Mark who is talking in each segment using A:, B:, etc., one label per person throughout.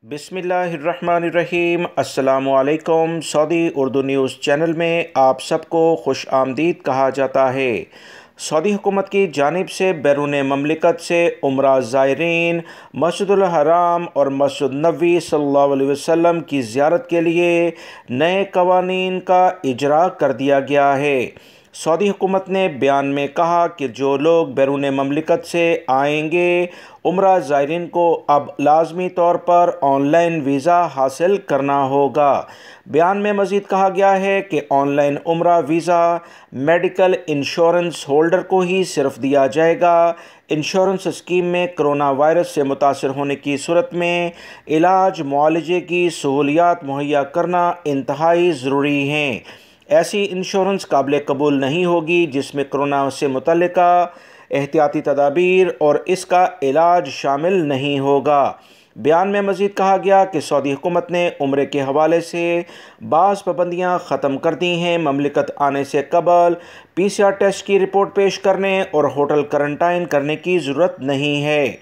A: बिस्मिल्लाहिर्रहमानिर्रहीम। अस्सलामुअलैकुम। Saudi Urdu news channel में आप सबको खुश आमदीद कहा जाता है। सऊदी हुकूमत की जानिब से बैरून ममलिकत से उम्रा ज़ायरीन मस्जिदुल हराम और मस्जिद नबवी सल्लल्लाहु अलैहि वसल्लम की ज़ियारत के लिए नए कवानीन का इजरा कर दिया गया है। सऊदी हुकूमत ने बयान में कहा कि जो लोग बैरून ममलिकत से आएंगे उम्रा ज़ायरीन को अब लाजमी तौर पर ऑनलाइन वीज़ा हासिल करना होगा। बयान में मज़ीद कहा गया है कि ऑनलाइन उम्रा वीज़ा मेडिकल इंश्योरेंस होल्डर को ही सिर्फ दिया जाएगा। इंश्योरेंस स्कीम में कोरोना वायरस से मुतासर होने की सूरत में इलाज मुआलजे की सहूलियात मुहैया करना इंतहाई ज़रूरी हैं। ऐसी इंश्योरेंस काबिल कबूल नहीं होगी जिसमें कोरोना से मुतल्लिका एहतियाती तदाबीर और इसका इलाज शामिल नहीं होगा। बयान में मज़ीद कहा गया कि सऊदी हुकूमत ने उम्रे के हवाले से बाज़ पाबंदियाँ ख़त्म कर दी हैं। ममलिकत आने से कबल PCR टेस्ट की रिपोर्ट पेश करने और होटल क्वारंटाइन करने की ज़रूरत नहीं है।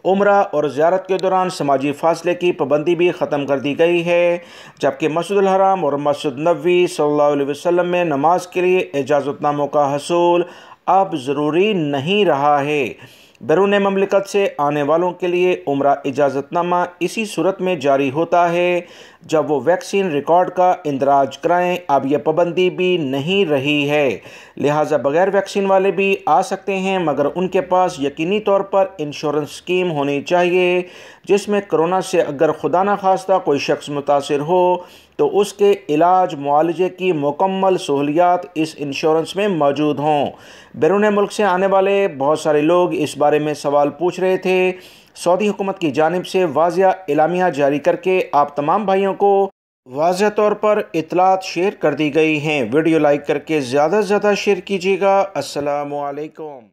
A: उम्रा और ज़ियारत के दौरान समाजी फ़ासले की पाबंदी भी ख़त्म कर दी गई है, जबकि मस्जिदुल हराम और मस्जिद नबवी सल्लल्लाहु अलैहि वसल्लम में नमाज के लिए इजाज़तनामों का हसूल अब ज़रूरी नहीं रहा है। बैरून ममलिकत से आने वालों के लिए उम्रा इजाज़तनामा इसी सूरत में जारी होता है जब वो वैक्सीन रिकॉर्ड का इंदराज कराएं। अब यह पाबंदी भी नहीं रही है, लिहाजा बग़ैर वैक्सीन वाले भी आ सकते हैं, मगर उनके पास यकीनी तौर पर इंश्योरेंस स्कीम होनी चाहिए जिसमें कोरोना से अगर खुदा न खास्ता कोई शख्स मुतासिर हो तो उसके इलाज मुआलजे की मुकम्मल सहूलियात इस इंश्योरेंस में मौजूद हों। बैरून मुल्क से आने वाले बहुत सारे लोग इस बारे में सवाल पूछ रहे थे। सऊदी हुकूमत की जानिब से वाज़िया एलामिया जारी करके आप तमाम भाइयों को वाज़िया तौर पर इत्तलात शेयर कर दी गई हैं। वीडियो लाइक करके ज़्यादा से ज़्यादा शेयर कीजिएगा। अस्सलामु अलैकुम।